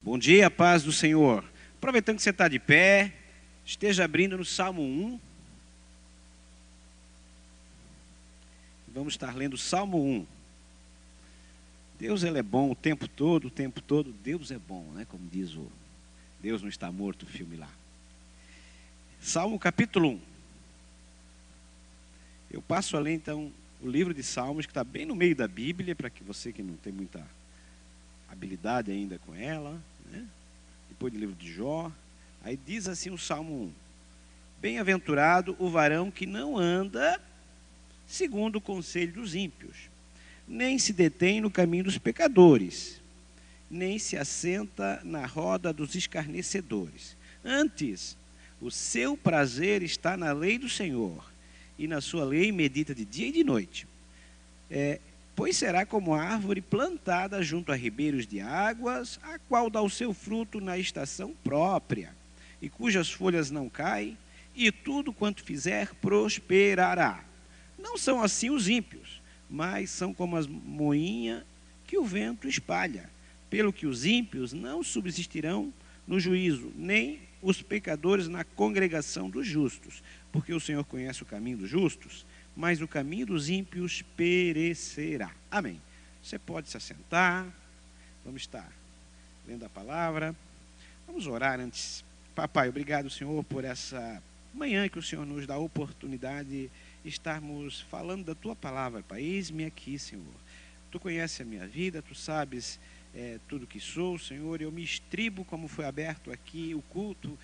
Bom dia, paz do Senhor. Aproveitando que você está de pé, esteja abrindo no Salmo 1. Vamos estar lendo o Salmo 1. Deus, ele é bom o tempo todo, Deus é bom, né? Como diz o Deus não está morto, o filme lá. Salmo capítulo 1. Eu passo a ler então o livro de Salmos, que está bem no meio da Bíblia, para que você que não tem muita habilidade ainda com ela, né? Depois do livro de Jó. Aí diz assim o Salmo 1: Bem-aventurado o varão que não anda segundo o conselho dos ímpios, nem se detém no caminho dos pecadores, nem se assenta na roda dos escarnecedores. Antes, o seu prazer está na lei do Senhor, e na sua lei medita de dia e de noite. Pois será como a árvore plantada junto a ribeiros de águas, a qual dá o seu fruto na estação própria, e cujas folhas não caem, e tudo quanto fizer prosperará. Não são assim os ímpios, mas são como as moinhas que o vento espalha. Pelo que os ímpios não subsistirão no juízo, nem os pecadores na congregação dos justos, porque o Senhor conhece o caminho dos justos, mas o caminho dos ímpios perecerá. Amém. Você pode se assentar, vamos estar lendo a palavra. Vamos orar antes. Papai, obrigado, Senhor, por essa manhã que o Senhor nos dá a oportunidade de estarmos falando da Tua palavra, Pai. Eis-me aqui, Senhor. Tu conheces a minha vida, Tu sabes tudo que sou, Senhor. Eu me estribo, como foi aberto aqui o culto,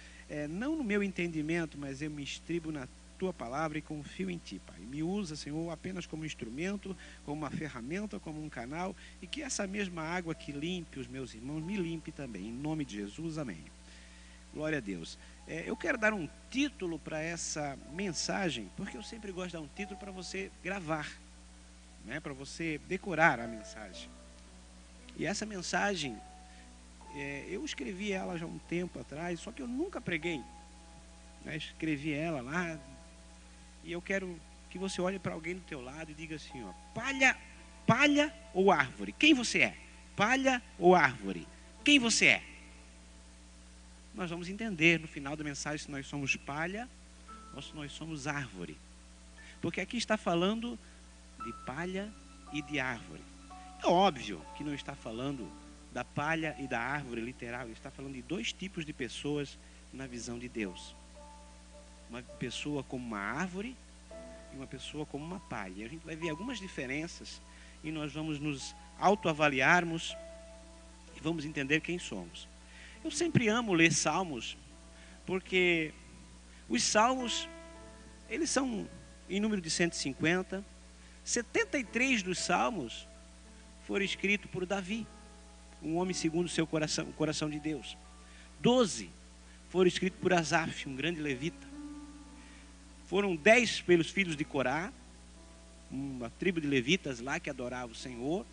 não no meu entendimento, mas eu me estribo na Tua palavra e confio em Ti, Pai. Me usa, Senhor, apenas como instrumento, como uma ferramenta, como um canal, e que essa mesma água que limpe os meus irmãos, me limpe também. Em nome de Jesus, amém. Glória a Deus. Eu quero dar um título para essa mensagem, porque eu sempre gosto de dar um título para você gravar, né, para você decorar a mensagem. E essa mensagem, eu escrevi ela já há um tempo atrás, só que eu nunca preguei, né? Escrevi ela lá, e eu quero que você olhe para alguém do teu lado e diga assim, ó: palha ou árvore? Quem você é? Palha ou árvore? Quem você é? Nós vamos entender no final da mensagem se nós somos palha ou se nós somos árvore. Porque aqui está falando de palha e de árvore. É óbvio que não está falando da palha e da árvore literal. Ele está falando de dois tipos de pessoas na visão de Deus. Uma pessoa como uma árvore e uma pessoa como uma palha. A gente vai ver algumas diferenças e nós vamos nos autoavaliarmos e vamos entender quem somos. Eu sempre amo ler salmos, porque os salmos, eles são em número de 150, 73 dos salmos foram escritos por Davi, um homem segundo o seu coração, o coração de Deus. 12 foram escritos por Asaf, um grande levita. Foram 10 pelos filhos de Corá, uma tribo de levitas lá que adorava o Senhor.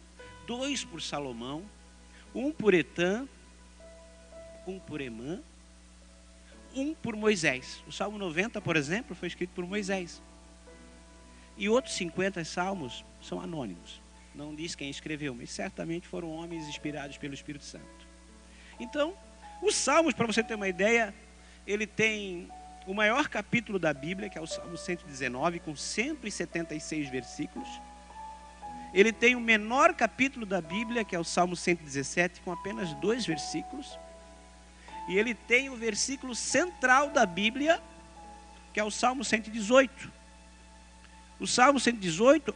2 por Salomão, 1 por Etã, 1 por Emã, 1 por Moisés. O Salmo 90, por exemplo, foi escrito por Moisés. E outros 50 salmos são anônimos. Não diz quem escreveu, mas certamente foram homens inspirados pelo Espírito Santo. Então, os salmos, para você ter uma ideia, ele tem o maior capítulo da Bíblia, que é o Salmo 119, com 176 versículos. Ele tem o menor capítulo da Bíblia, que é o Salmo 117, com apenas 2 versículos. E ele tem o versículo central da Bíblia, que é o Salmo 118. O Salmo 118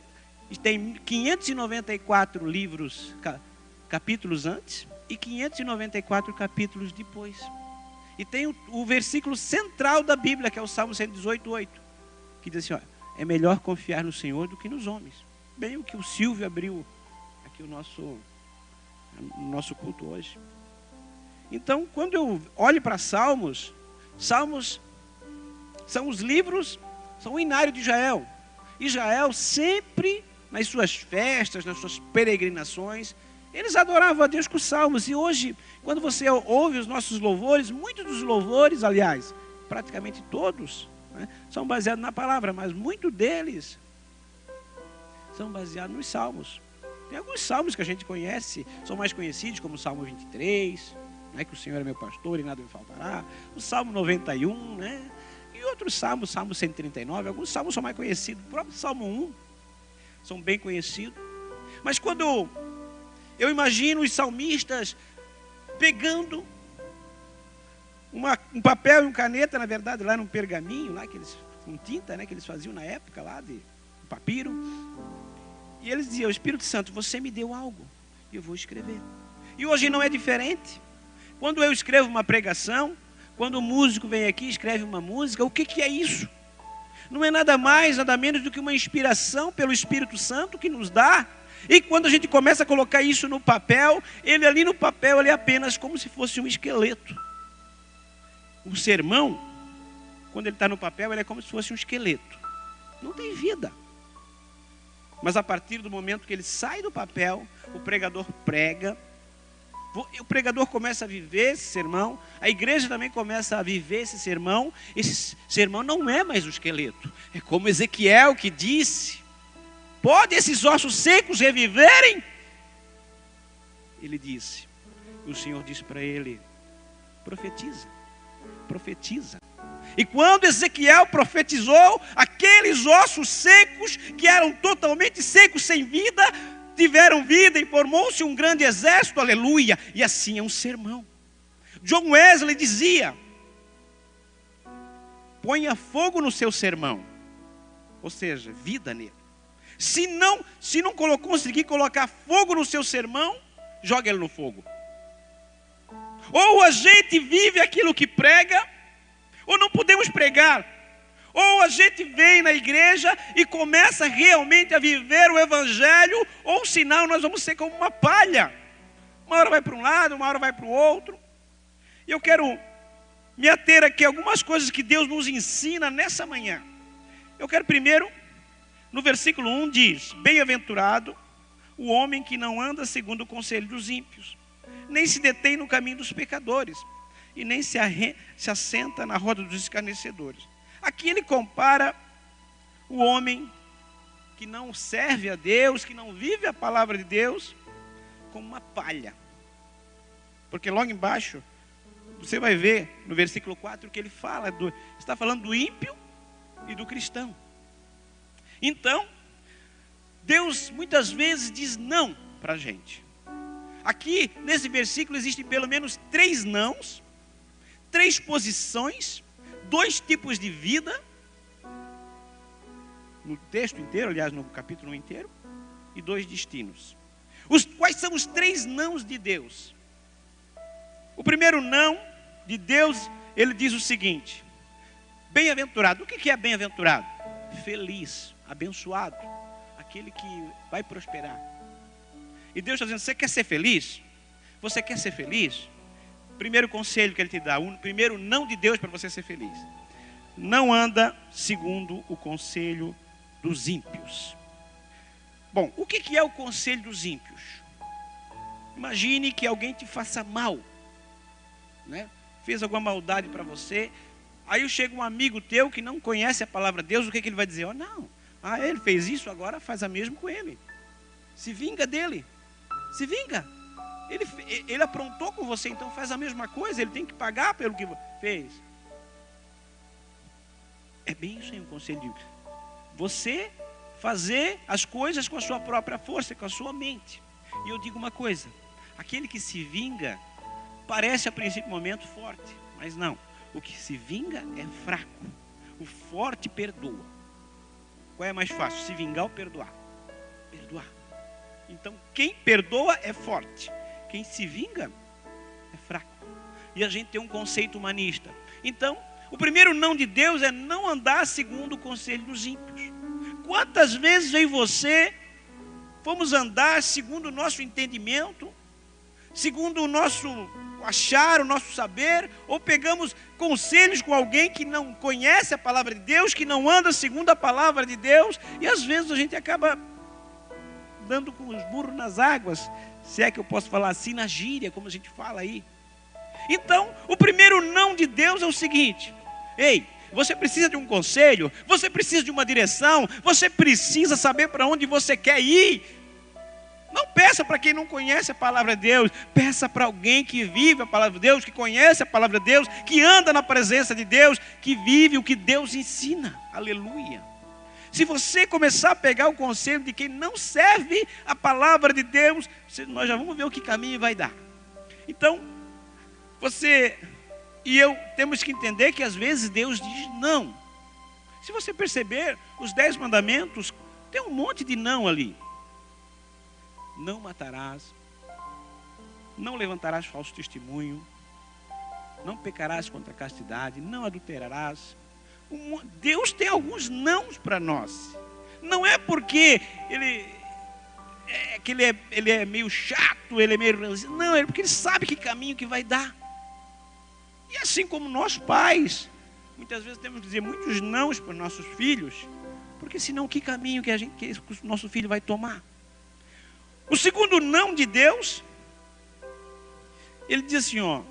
tem 594 livros, capítulos antes, e 594 capítulos depois. E tem o versículo central da Bíblia, que é o Salmo 118:8, que diz assim, ó: é melhor confiar no Senhor do que nos homens. Bem o que o Silvio abriu aqui o nosso culto hoje. Então, quando eu olho para Salmos, Salmos são os livros, são o inário de Israel. Israel sempre, nas suas festas, nas suas peregrinações, eles adoravam a Deus com salmos. E hoje, quando você ouve os nossos louvores, muitos dos louvores, aliás, praticamente todos, né, são baseados na palavra, mas muitos deles são baseados nos salmos. Tem alguns salmos que a gente conhece, são mais conhecidos, como o Salmo 23, né? Que o Senhor é meu pastor e nada me faltará. O Salmo 91, né? E outros salmos, Salmo 139, alguns salmos são mais conhecidos. O próprio Salmo 1 são bem conhecidos. Mas quando eu imagino os salmistas pegando um papel e uma caneta, na verdade, lá num pergaminho, lá que eles, com tinta, né, que eles faziam na época, lá de papiro. E eles diziam: Espírito Santo, você me deu algo, e eu vou escrever. E hoje não é diferente. Quando eu escrevo uma pregação, quando o músico vem aqui e escreve uma música, o que é isso? Não é nada mais, nada menos do que uma inspiração pelo Espírito Santo que nos dá. E quando a gente começa a colocar isso no papel, ele ali no papel, ele é apenas como se fosse um esqueleto. O sermão, quando ele está no papel, ele é como se fosse um esqueleto. Não tem vida. Mas a partir do momento que ele sai do papel, o pregador prega, o pregador começa a viver esse sermão, a igreja também começa a viver esse sermão não é mais um esqueleto. É como Ezequiel que disse: pode esses ossos secos reviverem? Ele disse, e o Senhor disse para ele: profetiza. Profetiza. E quando Ezequiel profetizou, aqueles ossos secos, que eram totalmente secos, sem vida, tiveram vida e formou-se um grande exército, aleluia. E assim é um sermão. John Wesley dizia: ponha fogo no seu sermão, ou seja, vida nele. Se não conseguir colocar fogo no seu sermão, joga ele no fogo. Ou a gente vive aquilo que prega, ou não podemos pregar. Ou a gente vem na igreja e começa realmente a viver o evangelho, ou senão nós vamos ser como uma palha. Uma hora vai para um lado, uma hora vai para o outro. E eu quero me ater aqui a algumas coisas que Deus nos ensina nessa manhã. Eu quero primeiro, no versículo 1 diz: bem-aventurado o homem que não anda segundo o conselho dos ímpios, nem se detém no caminho dos pecadores, e nem se assenta na roda dos escarnecedores. Aqui ele compara o homem que não serve a Deus, que não vive a palavra de Deus, com uma palha. Porque logo embaixo, você vai ver no versículo 4 que ele fala, está falando do ímpio e do cristão. Então, Deus muitas vezes diz não para a gente. Aqui, nesse versículo, existem pelo menos 3 nãos, 3 posições, 2 tipos de vida, no texto inteiro, aliás, no capítulo inteiro, e 2 destinos. Quais são os 3 nãos de Deus? O primeiro não de Deus, ele diz o seguinte: bem-aventurado. O que é bem-aventurado? Feliz, abençoado, aquele que vai prosperar. E Deus está dizendo: você quer ser feliz? Você quer ser feliz? Primeiro conselho que Ele te dá, o primeiro não de Deus para você ser feliz: não anda segundo o conselho dos ímpios. Bom, o que é o conselho dos ímpios? Imagine que alguém te faça mal, né? Fez alguma maldade para você. Aí chega um amigo teu que não conhece a palavra de Deus. O que ele vai dizer? Oh, não, ele fez isso, agora faz a mesma com ele. Se vinga dele. Se vinga. Ele aprontou com você, então faz a mesma coisa. Ele tem que pagar pelo que fez. É bem isso aí, um conselho de você fazer as coisas com a sua própria força, com a sua mente. E eu digo uma coisa: aquele que se vinga parece a princípio momento forte, mas não. O que se vinga é fraco. O forte perdoa. Qual é mais fácil, se vingar ou perdoar? Perdoar. Então quem perdoa é forte, quem se vinga é fraco. E a gente tem um conceito humanista. Então, o primeiro não de Deus é não andar segundo o conselho dos ímpios. Quantas vezes eu e você fomos andar segundo o nosso entendimento, segundo o nosso achar, o nosso saber, ou pegamos conselhos com alguém que não conhece a palavra de Deus, que não anda segundo a palavra de Deus, e às vezes a gente acaba dando com os burros nas águas, se é que eu posso falar assim, na gíria, como a gente fala aí. Então, o primeiro não de Deus é o seguinte: ei, você precisa de um conselho, você precisa de uma direção, você precisa saber para onde você quer ir. Não peça para quem não conhece a palavra de Deus. Peça para alguém que vive a palavra de Deus, que conhece a palavra de Deus, que anda na presença de Deus, que vive o que Deus ensina. Aleluia. Se você começar a pegar o conselho de quem não serve a palavra de Deus, nós já vamos ver o que caminho vai dar. Então, você e eu temos que entender que às vezes Deus diz não. Se você perceber, os 10 mandamentos, tem um monte de não ali. Não matarás, não levantarás falso testemunho, não pecarás contra a castidade, não adulterarás. Deus tem alguns nãos para nós. Não é porque ele é meio chato, ele é meio... Não, é porque ele sabe que caminho que vai dar. E assim como nós pais, muitas vezes temos que dizer muitos nãos para os nossos filhos, porque senão que caminho que o nosso filho vai tomar? O segundo não de Deus, ele diz assim, ó,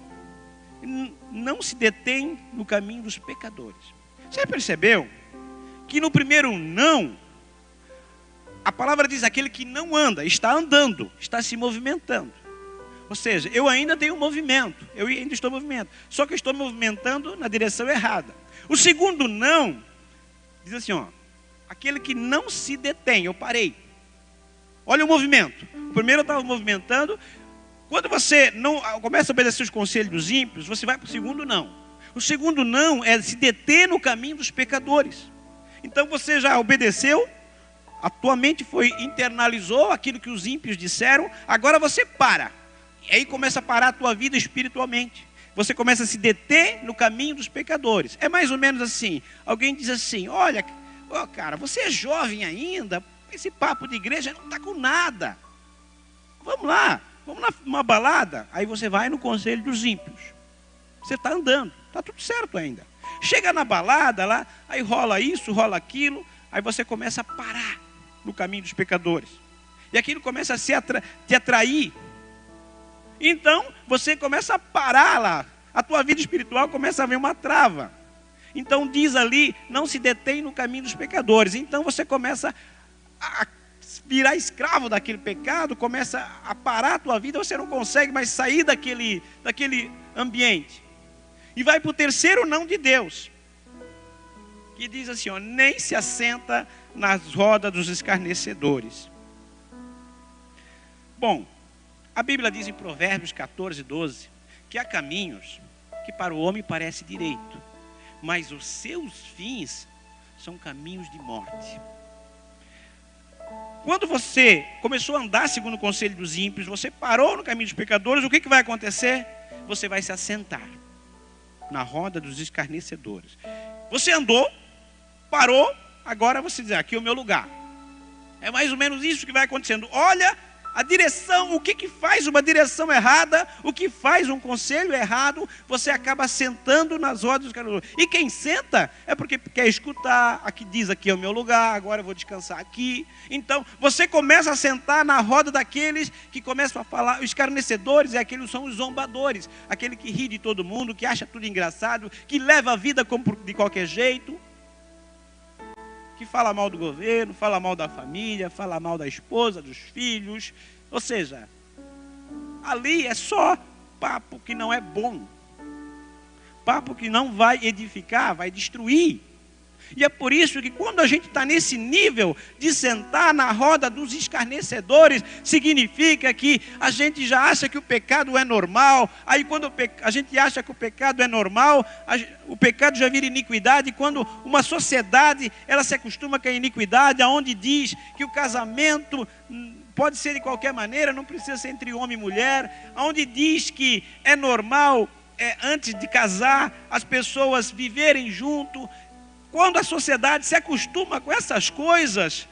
não se detém no caminho dos pecadores. Você percebeu que no primeiro não, a palavra diz aquele que não anda, está andando, está se movimentando. Ou seja, eu ainda tenho movimento, eu ainda estou em movimento, só que eu estou movimentando na direção errada. O segundo não, diz assim, ó, aquele que não se detém, eu parei. Olha o movimento. O primeiro eu estava movimentando. Quando você não começa a obedecer os conselhos dos ímpios, você vai para o segundo não. O segundo não é se deter no caminho dos pecadores. Então você já obedeceu, a tua mente internalizou aquilo que os ímpios disseram, agora você para. E aí começa a parar a tua vida espiritualmente. Você começa a se deter no caminho dos pecadores. É mais ou menos assim. Alguém diz assim, olha, cara, você é jovem ainda, esse papo de igreja não está com nada. Vamos lá, vamos numa balada. Aí você vai no conselho dos ímpios. Você está andando, está tudo certo ainda. Chega na balada lá, aí rola isso, rola aquilo. Aí você começa a parar no caminho dos pecadores. E aquilo começa a te atrair. Então você começa a parar lá. A tua vida espiritual começa a ver uma trava. Então diz ali, não se detém no caminho dos pecadores. Então você começa a virar escravo daquele pecado, começa a parar a tua vida, você não consegue mais sair daquele ambiente. E vai para o terceiro não de Deus, que diz assim, ó, nem se assenta nas rodas dos escarnecedores. Bom, a Bíblia diz em Provérbios 14, 12, que há caminhos que para o homem parece direito, mas os seus fins são caminhos de morte. Quando você começou a andar segundo o conselho dos ímpios, você parou no caminho dos pecadores, o que vai acontecer? Você vai se assentar na roda dos escarnecedores. Você andou, parou, agora você diz, aqui é o meu lugar. É mais ou menos isso que vai acontecendo. Olha a direção, o que faz uma direção errada, o que faz um conselho errado, você acaba sentando nas rodas dos escarnecedores. E quem senta é porque quer escutar, aqui diz, aqui é o meu lugar, agora eu vou descansar aqui. Então, você começa a sentar na roda daqueles que começam a falar, os escarnecedores, aqueles são os zombadores, aquele que ri de todo mundo, que acha tudo engraçado, que leva a vida de qualquer jeito, que fala mal do governo, fala mal da família, fala mal da esposa, dos filhos. Ou seja, ali é só papo que não é bom. Papo que não vai edificar, vai destruir. E é por isso que quando a gente está nesse nível de sentar na roda dos escarnecedores, significa que a gente já acha que o pecado é normal. Aí quando a gente acha que o pecado é normal, o pecado já vira iniquidade. Quando uma sociedade, ela se acostuma com a iniquidade, aonde diz que o casamento pode ser de qualquer maneira, não precisa ser entre homem e mulher, aonde diz que é normal, antes de casar, as pessoas viverem junto. Quando a sociedade se acostuma com essas coisas,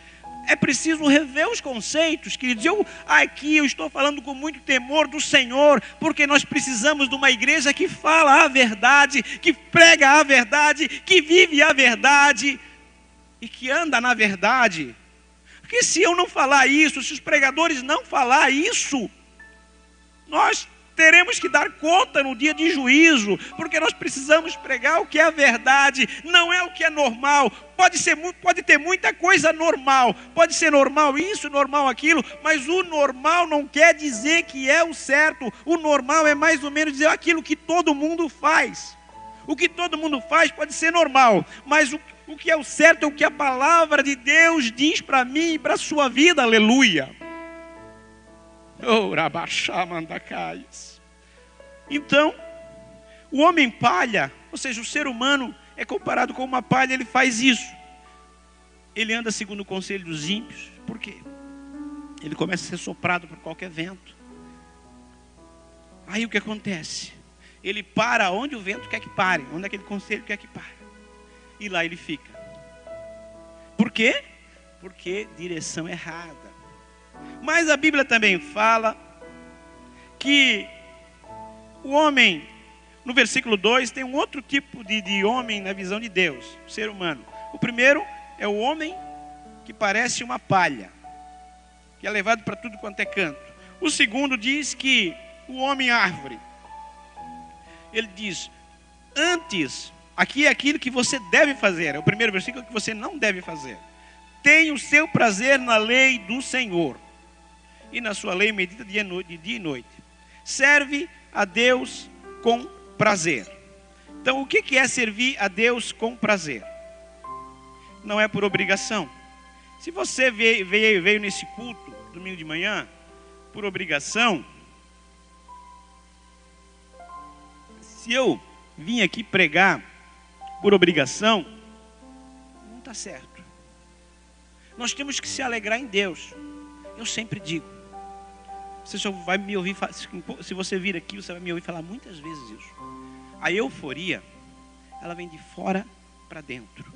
é preciso rever os conceitos, queridos. Aqui eu estou falando com muito temor do Senhor, porque nós precisamos de uma igreja que fala a verdade, que prega a verdade, que vive a verdade e que anda na verdade. Porque se eu não falar isso, se os pregadores não falar isso, nós teremos que dar conta no dia de juízo, porque nós precisamos pregar o que é a verdade, não é o que é normal. Pode ter muita coisa normal, pode ser normal isso, normal aquilo, mas o normal não quer dizer que é o certo. O normal é mais ou menos dizer aquilo que todo mundo faz. O que todo mundo faz pode ser normal, mas o que é o certo é o que a palavra de Deus diz para mim e para a sua vida, aleluia. Oh, Rabaxamandacais. Então, o homem palha, ou seja, o ser humano é comparado com uma palha, ele faz isso. Ele anda segundo o conselho dos ímpios. Por quê? Ele começa a ser soprado por qualquer vento. Aí o que acontece? Ele para onde o vento quer que pare, onde aquele conselho quer que pare. E lá ele fica. Por quê? Porque direção errada. Mas a Bíblia também fala que o homem, no versículo 2, tem um outro tipo de homem na visão de Deus, o ser humano. O primeiro é o homem que parece uma palha, que é levado para tudo quanto é canto. O segundo diz que o homem árvore. Ele diz, antes, aqui é aquilo que você deve fazer. É o primeiro versículo que você não deve fazer. Tem o seu prazer na lei do Senhor, e na sua lei medita de dia e noite. Serve a Deus com prazer. Então, o que é servir a Deus com prazer? Não é por obrigação. Se você veio nesse culto, domingo de manhã, por obrigação, se eu vim aqui pregar por obrigação, não está certo. Nós temos que se alegrar em Deus. Eu sempre digo. Você só vai me ouvir, se você vir aqui, você vai me ouvir falar muitas vezes isso. A euforia, ela vem de fora para dentro.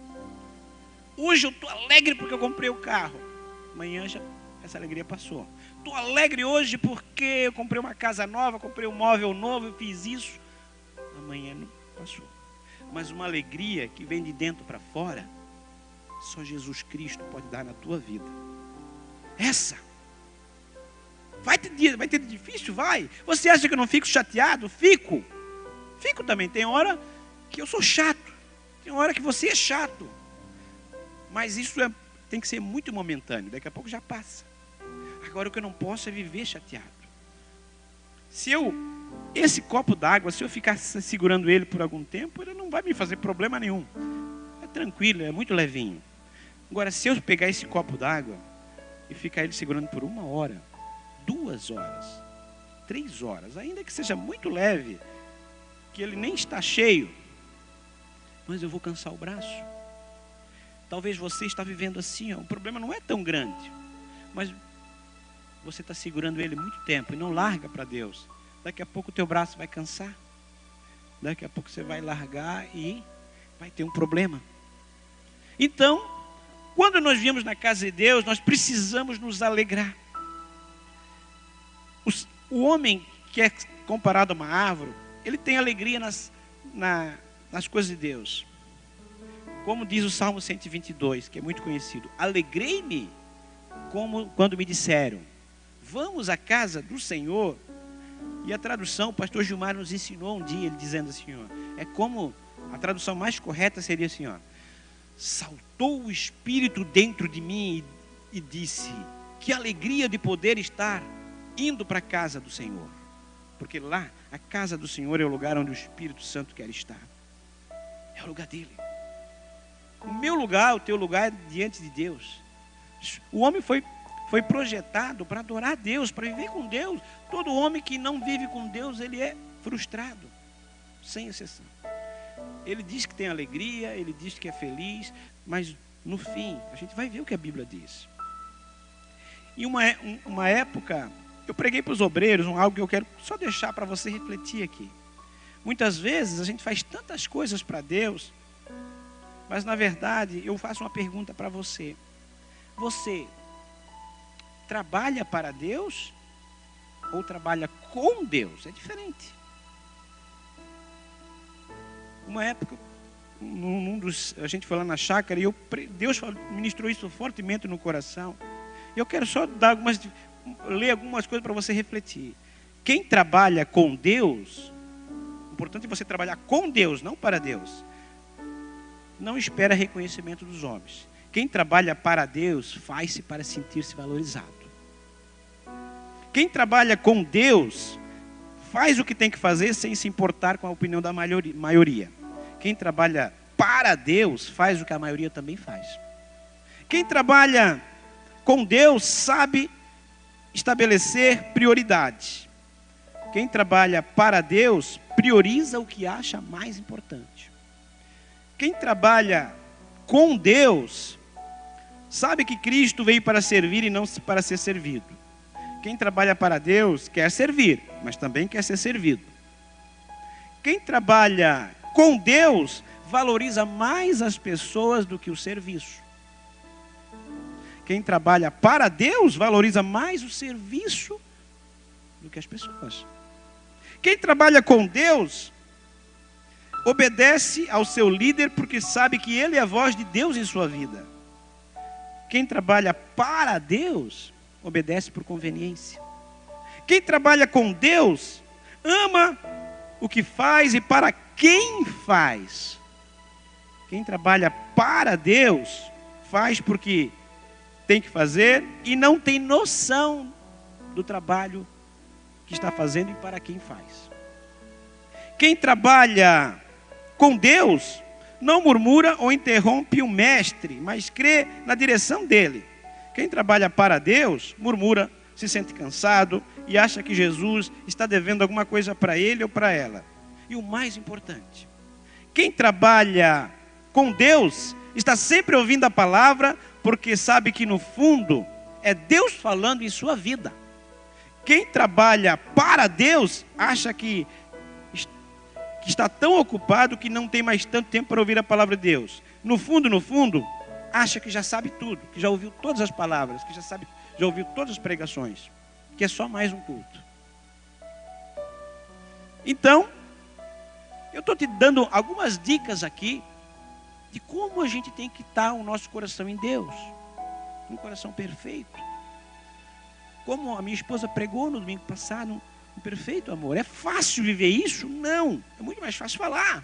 Hoje eu estou alegre porque eu comprei o carro. Amanhã já essa alegria passou. Estou alegre hoje porque eu comprei uma casa nova, comprei um móvel novo, eu fiz isso. Amanhã não passou. Mas uma alegria que vem de dentro para fora, só Jesus Cristo pode dar na tua vida. Essa. Vai ter difícil? Vai. Você acha que eu não fico chateado? Fico. Fico também. Tem hora que eu sou chato. Tem hora que você é chato. Mas isso tem que ser muito momentâneo. Daqui a pouco já passa. Agora o que eu não posso é viver chateado. Esse copo d'água, se eu ficar segurando ele por algum tempo, ele não vai me fazer problema nenhum. É tranquilo, é muito levinho. Agora, se eu pegar esse copo d'água e ficar ele segurando por 1 hora, 2 horas, 3 horas, ainda que seja muito leve, que ele nem está cheio, mas eu vou cansar o braço. Talvez você está vivendo assim, o problema não é tão grande, mas você está segurando ele muito tempo e não larga para Deus. Daqui a pouco o teu braço vai cansar, daqui a pouco você vai largar e vai ter um problema. Então, quando nós viemos na casa de Deus, nós precisamos nos alegrar. O homem que é comparado a uma árvore, ele tem alegria nas coisas de Deus. Como diz o Salmo 122, que é muito conhecido. Alegrei-me quando me disseram, vamos à casa do Senhor. E a tradução, o pastor Gilmar nos ensinou um dia, ele dizendo assim, é como, a tradução mais correta seria assim, saltou o Espírito dentro de mim e disse, que alegria de poder estar indo para a casa do Senhor. Porque lá, a casa do Senhor é o lugar onde o Espírito Santo quer estar. É o lugar dele. O meu lugar, o teu lugar é diante de Deus. O homem foi projetado para adorar a Deus, para viver com Deus. Todo homem que não vive com Deus, ele é frustrado, sem exceção. Ele diz que tem alegria, ele diz que é feliz, mas no fim, a gente vai ver o que a Bíblia diz. Em uma época, eu preguei para os obreiros algo que eu quero só deixar para você refletir aqui. Muitas vezes a gente faz tantas coisas para Deus, mas na verdade eu faço uma pergunta para você. Você trabalha para Deus ou trabalha com Deus? É diferente. Uma época, a gente foi lá na chácara e Deus ministrou isso fortemente no coração. Eu quero só ler algumas coisas para você refletir. Quem trabalha com Deus, o importante é você trabalhar com Deus, não para Deus. Não espera reconhecimento dos homens. Quem trabalha para Deus, faz-se para sentir-se valorizado. Quem trabalha com Deus, faz o que tem que fazer sem se importar com a opinião da maioria. Quem trabalha para Deus, faz o que a maioria também faz. Quem trabalha com Deus, sabe estabelecer prioridade. Quem trabalha para Deus, prioriza o que acha mais importante. Quem trabalha com Deus, sabe que Cristo veio para servir e não para ser servido. Quem trabalha para Deus quer servir, mas também quer ser servido. Quem trabalha com Deus valoriza mais as pessoas do que o serviço. Quem trabalha para Deus valoriza mais o serviço do que as pessoas. Quem trabalha com Deus obedece ao seu líder porque sabe que ele é a voz de Deus em sua vida. Quem trabalha para Deus obedece por conveniência. Quem trabalha com Deus ama o que faz e para quem faz. Quem trabalha para Deus faz porque tem que fazer e não tem noção do trabalho que está fazendo e para quem faz. Quem trabalha com Deus não murmura ou interrompe o mestre, mas crê na direção dele. Quem trabalha para Deus murmura, se sente cansado e acha que Jesus está devendo alguma coisa para ele ou para ela. E o mais importante, quem trabalha com Deus está sempre ouvindo a palavra, porque sabe que no fundo é Deus falando em sua vida. Quem trabalha para Deus acha que está tão ocupado que não tem mais tanto tempo para ouvir a palavra de Deus. No fundo, acha que já sabe tudo, que já ouviu todas as palavras, que já ouviu todas as pregações, que é só mais um culto. Então, eu estou te dando algumas dicas aqui de como a gente tem que estar o nosso coração em Deus, um coração perfeito. Como a minha esposa pregou no domingo passado, um perfeito amor. É fácil viver isso? Não, é muito mais fácil falar.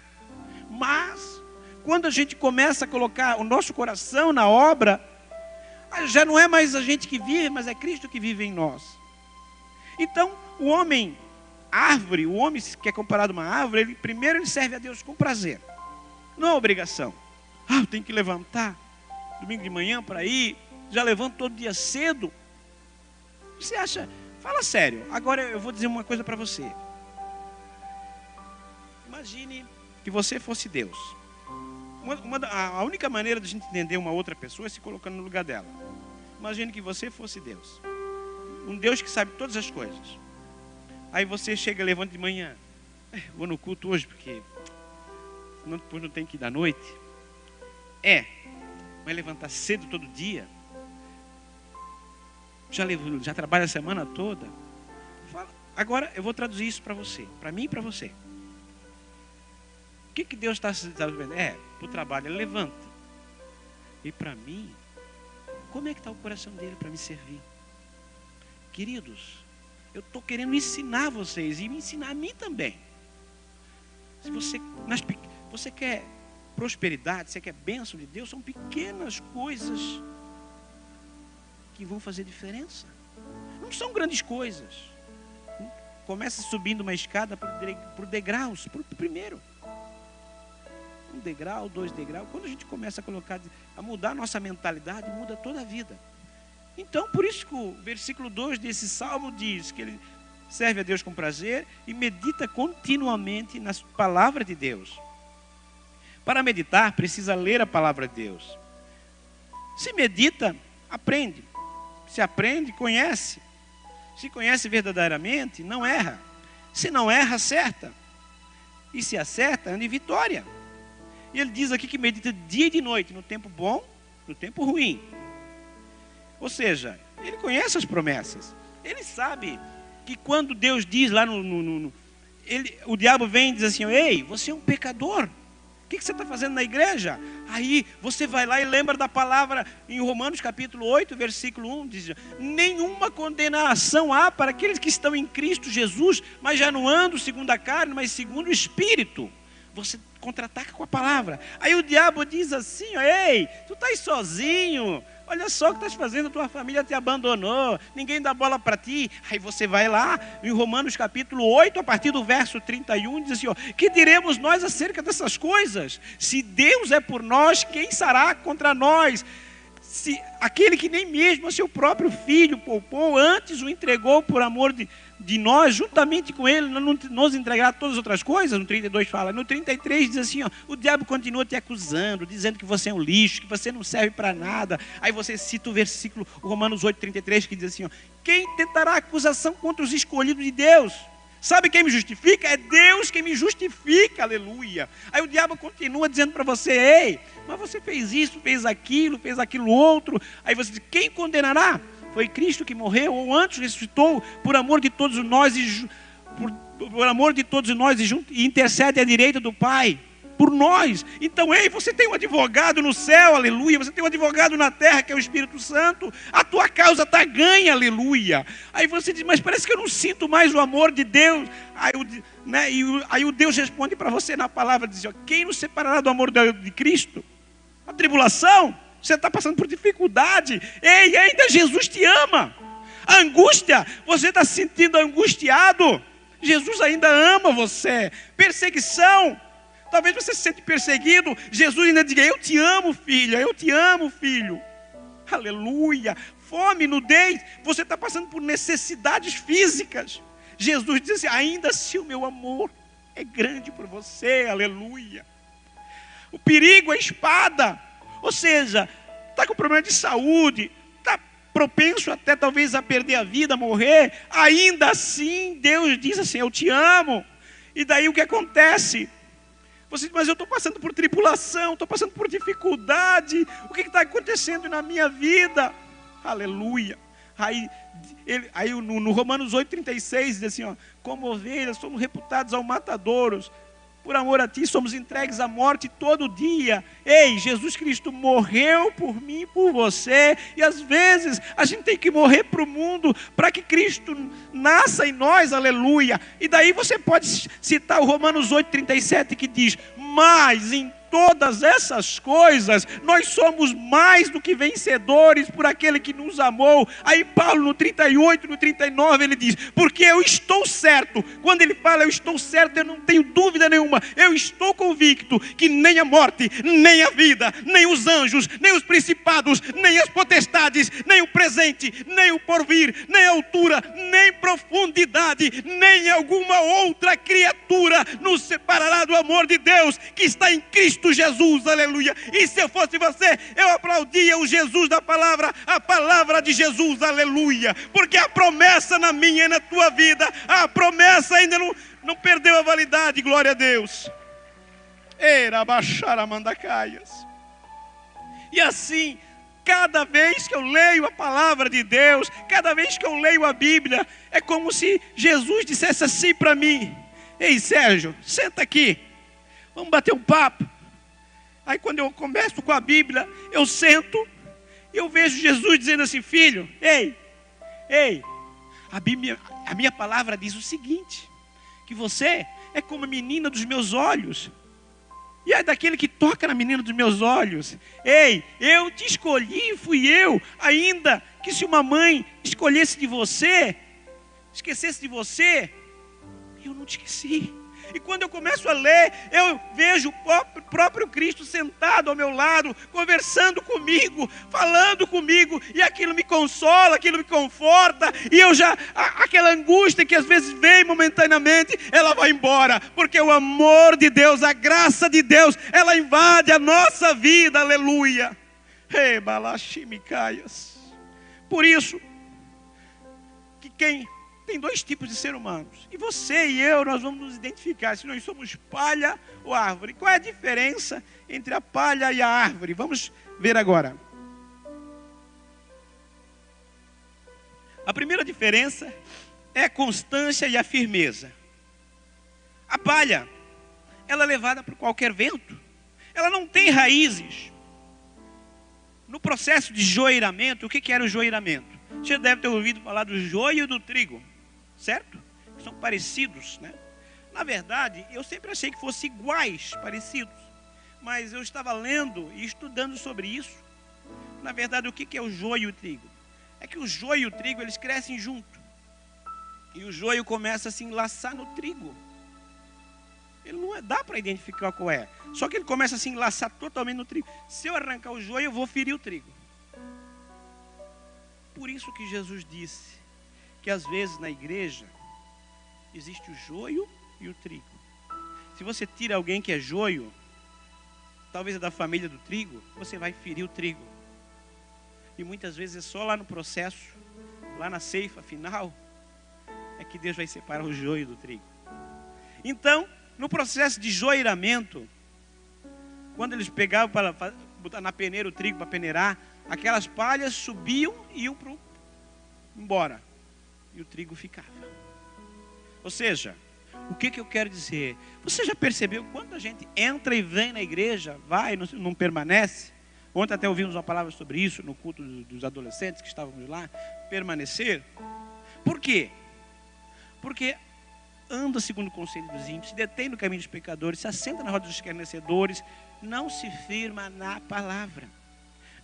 Mas, quando a gente começa a colocar o nosso coração na obra, já não é mais a gente que vive, mas é Cristo que vive em nós. Então, o homem árvore, o homem que é comparado a uma árvore, primeiro ele serve a Deus com prazer, não é obrigação. Eu tenho que levantar domingo de manhã para ir, já levanto todo dia cedo. Você acha, fala sério, agora eu vou dizer uma coisa para você. Imagine que você fosse Deus. A única maneira de a gente entender uma outra pessoa é se colocando no lugar dela. Imagine que você fosse Deus, um Deus que sabe todas as coisas. Aí você chega, levanta de manhã, vou no culto hoje porque senão depois não tem que ir da noite. Vai levantar cedo todo dia, já trabalha a semana toda. Agora eu vou traduzir isso para você, para mim e para você. O que Deus está dizendo? Para o trabalho, ele levanta. E para mim, como é que está o coração dele para me servir? Queridos, eu estou querendo ensinar vocês e me ensinar a mim também. Se você quer prosperidade, você quer bênção de Deus, são pequenas coisas que vão fazer diferença. Não são grandes coisas. Começa subindo uma escada por degraus, por primeiro. 1 degrau, 2 degraus. Quando a gente começa a mudar a nossa mentalidade, muda toda a vida. Então, por isso que o versículo 2 desse salmo diz que ele serve a Deus com prazer e medita continuamente na palavra de Deus. Para meditar, precisa ler a palavra de Deus. Se medita, aprende. Se aprende, conhece. Se conhece verdadeiramente, não erra. Se não erra, acerta. E se acerta, anda em vitória. E ele diz aqui que medita dia e de noite, no tempo bom, no tempo ruim. Ou seja, ele conhece as promessas. Ele sabe que quando Deus diz lá o diabo vem e diz assim: ei, você é um pecador. que você está fazendo na igreja? Aí você vai lá e lembra da palavra em Romanos capítulo 8, versículo 1, diz: nenhuma condenação há para aqueles que estão em Cristo Jesus, mas já não andam segundo a carne, mas segundo o Espírito. Você contra-ataca com a palavra. Aí o diabo diz assim: ei, tu estás sozinho, olha só o que estás fazendo, tua família te abandonou, ninguém dá bola para ti. Aí você vai lá em Romanos capítulo 8, a partir do verso 31, diz assim: ó, que diremos nós acerca dessas coisas? Se Deus é por nós, quem será contra nós? Se aquele que nem mesmo a seu próprio filho poupou, antes o entregou por amor de nós, juntamente com ele, não nos entregará todas as outras coisas. No 32 fala. No 33 diz assim: ó, o diabo continua te acusando, dizendo que você é um lixo, que você não serve para nada. Aí você cita o versículo, o Romanos 8, 33, que diz assim: ó, quem tentará acusação contra os escolhidos de Deus? Sabe quem me justifica? É Deus quem me justifica, aleluia. Aí o diabo continua dizendo para você: ei, mas você fez isso, fez aquilo outro. Aí você diz: quem condenará? Foi Cristo que morreu, ou antes ressuscitou, por amor de todos nós, por amor de todos nós, e intercede à direita do Pai, por nós. Então, ei, você tem um advogado no céu, aleluia. Você tem um advogado na terra, que é o Espírito Santo. A tua causa está ganha, aleluia. Aí você diz: mas parece que eu não sinto mais o amor de Deus. Aí o Deus responde para você na palavra, diz: ó, quem nos separará do amor de Cristo? A tribulação? Você está passando por dificuldade. Ei, ainda Jesus te ama. A angústia, você está se sentindo angustiado, Jesus ainda ama você. Perseguição, talvez você se sente perseguido, Jesus ainda diga: eu te amo, filha, eu te amo, filho. Aleluia. Fome, nudez, você está passando por necessidades físicas. Jesus diz assim: ainda assim o meu amor é grande por você, aleluia. O perigo é a espada. Ou seja, está com problema de saúde, está propenso até talvez a perder a vida, a morrer. Ainda assim, Deus diz assim: eu te amo. E daí o que acontece? Você diz: mas eu estou passando por tribulação, estou passando por dificuldade. O que está acontecendo na minha vida? Aleluia. Aí no Romanos 8,36 diz assim: ó, como ovelhas somos reputados ao matadouros. Por amor a ti somos entregues à morte todo dia. Ei, Jesus Cristo morreu por mim e por você. E às vezes a gente tem que morrer para o mundo, para que Cristo nasça em nós, aleluia. E daí você pode citar o Romanos 8,37, que diz: mas em todas essas coisas nós somos mais do que vencedores por aquele que nos amou. Aí Paulo no 38, no 39 ele diz: porque eu estou certo. Quando ele fala eu estou certo, eu não tenho dúvida nenhuma, eu estou convicto que nem a morte, nem a vida, nem os anjos, nem os principados, nem as potestades, nem o presente, nem o porvir, nem a altura, nem profundidade, nem alguma outra criatura nos separará do amor de Deus que está em Cristo Jesus, aleluia. E se eu fosse você, eu aplaudia o Jesus da palavra, a palavra de Jesus, aleluia, porque a promessa na minha e na tua vida, a promessa ainda não perdeu a validade, glória a Deus. Era baixar a mandacaias. E assim, cada vez que eu leio a palavra de Deus, cada vez que eu leio a Bíblia, é como se Jesus dissesse assim para mim: ei, Sérgio, senta aqui, vamos bater um papo. Aí quando eu começo com a Bíblia, eu sento e eu vejo Jesus dizendo assim: filho, ei, a minha palavra diz o seguinte, que você é como a menina dos meus olhos. E é daquele que toca na menina dos meus olhos. Ei, eu te escolhi, fui eu. Ainda que se uma mãe escolhesse de você, esquecesse de você, eu não te esqueci. E quando eu começo a ler, eu vejo o próprio Cristo sentado ao meu lado, conversando comigo, falando comigo, e aquilo me consola, aquilo me conforta, e eu já, aquela angústia que às vezes vem momentaneamente, ela vai embora, porque o amor de Deus, a graça de Deus, ela invade a nossa vida, aleluia. Por isso, que tem dois tipos de seres humanos. E você e eu, nós vamos nos identificar se nós somos palha ou árvore. Qual é a diferença entre a palha e a árvore? Vamos ver agora. A primeira diferença é a constância e a firmeza. A palha, ela é levada por qualquer vento. ela não tem raízes. No processo de joeiramento, o que era o joeiramento? Você deve ter ouvido falar do joio e do trigo, certo? São parecidos, né? Na verdade, eu sempre achei que fossem iguais, parecidos. Mas eu estava lendo e estudando sobre isso. Na verdade, o que é o joio e o trigo? É que o joio e o trigo, eles crescem junto. E o joio começa a se enlaçar no trigo. Ele não dá para identificar qual é. Só que ele começa a se enlaçar totalmente no trigo. Se eu arrancar o joio, eu vou ferir o trigo. Por isso que Jesus disse que às vezes na igreja existe o joio e o trigo. Se você tira alguém que é joio, talvez é da família do trigo, você vai ferir o trigo. E muitas vezes é só lá no processo, lá na ceifa final, é que Deus vai separar o joio do trigo. Então, no processo de joeiramento, quando eles pegavam para botar na peneira o trigo para peneirar, aquelas palhas subiam e iam embora. E o trigo ficava. Ou seja, o que eu quero dizer? Você já percebeu quando a gente entra e vem na igreja, vai, não permanece? Ontem até ouvimos uma palavra sobre isso no culto dos adolescentes que estávamos lá, permanecer. Por quê? Porque anda segundo o conselho dos ímpios, se detém no caminho dos pecadores, se assenta na roda dos escarnecedores, não se firma na palavra.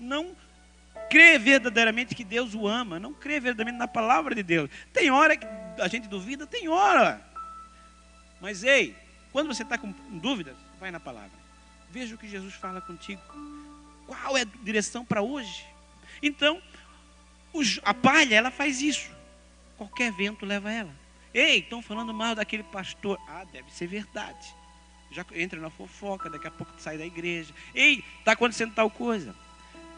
Não crê verdadeiramente que Deus o ama, não crê verdadeiramente na palavra de Deus. Tem hora que a gente duvida, tem hora. Mas ei, quando você está com dúvidas, vai na palavra. Veja o que Jesus fala contigo. Qual é a direção para hoje? Então, a palha, ela faz isso. Qualquer vento leva ela. Ei, estão falando mal daquele pastor. Ah, deve ser verdade. Já entra na fofoca, daqui a pouco sai da igreja. Ei, está acontecendo tal coisa.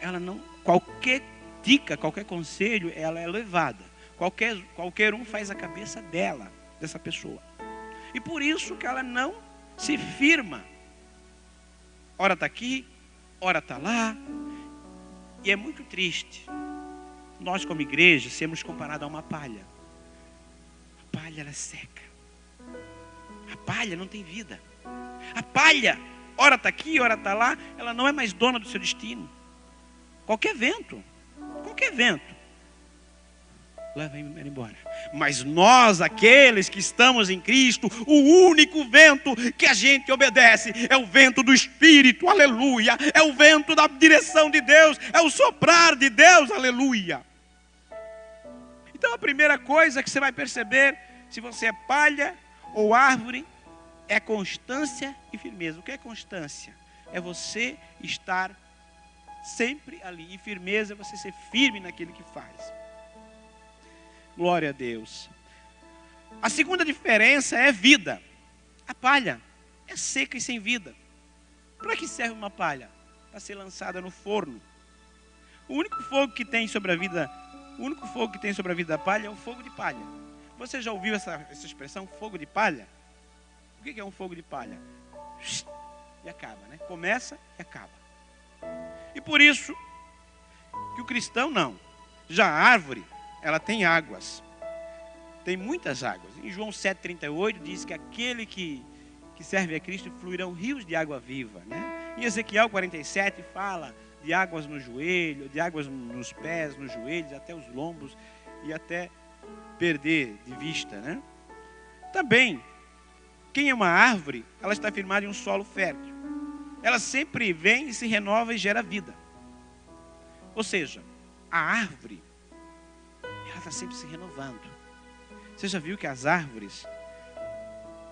Ela não, qualquer dica, qualquer conselho, ela é levada. Qualquer um faz a cabeça dela, dessa pessoa. E por isso que ela não se firma. Ora está aqui, ora está lá. E é muito triste nós como igreja sermos comparados a uma palha. A palha, ela é seca. A palha não tem vida. A palha, ora está aqui, ora está lá, ela não é mais dona do seu destino. Qualquer vento leva ela embora. Mas nós, aqueles que estamos em Cristo, o único vento que a gente obedece é o vento do Espírito, aleluia. É o vento da direção de Deus, é o soprar de Deus, aleluia. Então a primeira coisa que você vai perceber, se você é palha ou árvore, é constância e firmeza. O que é constância? É você estar sempre ali. E firmeza é você ser firme naquilo que faz. Glória a Deus. A segunda diferença é vida. A palha é seca e sem vida. Para que serve uma palha? Para ser lançada no forno. O único fogo que tem sobre a vida da palha é o fogo de palha. Você já ouviu essa expressão, fogo de palha? O que é um fogo de palha? E acaba, né? Começa e acaba. E por isso que o cristão não. Já a árvore, ela tem águas. Tem muitas águas. Em João 7,38 diz que aquele que serve a Cristo fluirão rios de água viva, né? Em Ezequiel 47 fala de águas no joelho, de águas nos pés, nos joelhos, até os lombos e até perder de vista, né? Também, quem é uma árvore, ela está firmada em um solo fértil. Ela sempre vem e se renova e gera vida. Ou seja, a árvore, ela está sempre se renovando. Você já viu que as árvores,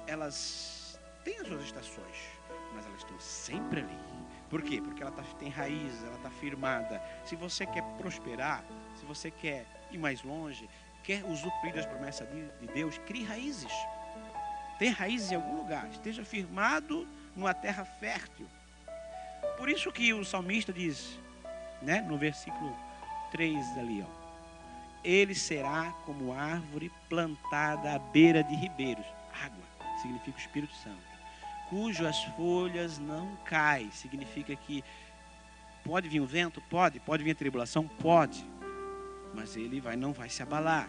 elas têm as suas estações, mas elas estão sempre ali. Por quê? Porque ela tem raízes, ela está firmada. Se você quer prosperar, se você quer ir mais longe, quer usufruir das promessas de Deus, crie raízes. Tem raízes em algum lugar, esteja firmado numa terra fértil. Por isso que o salmista diz, né, no versículo 3 ali, ó, ele será como árvore plantada à beira de ribeiros. Água significa o Espírito Santo, cujas folhas não caem. Significa que pode vir o vento? Pode vir a tribulação? Pode. Mas ele não vai se abalar.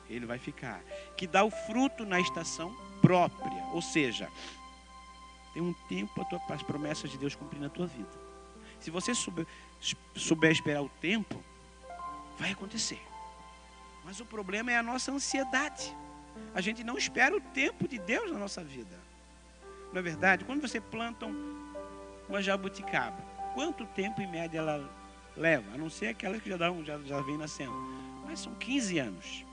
Ele vai ficar. Que dá o fruto na estação própria. Ou seja, tem um tempo para as promessas de Deus cumprir na tua vida. Se você souber esperar o tempo, vai acontecer. Mas o problema é a nossa ansiedade. A gente não espera o tempo de Deus na nossa vida. Não é verdade? Quando você planta uma jabuticaba, quanto tempo em média ela leva? A não ser aquelas que já vem nascendo. Mas são 15 anos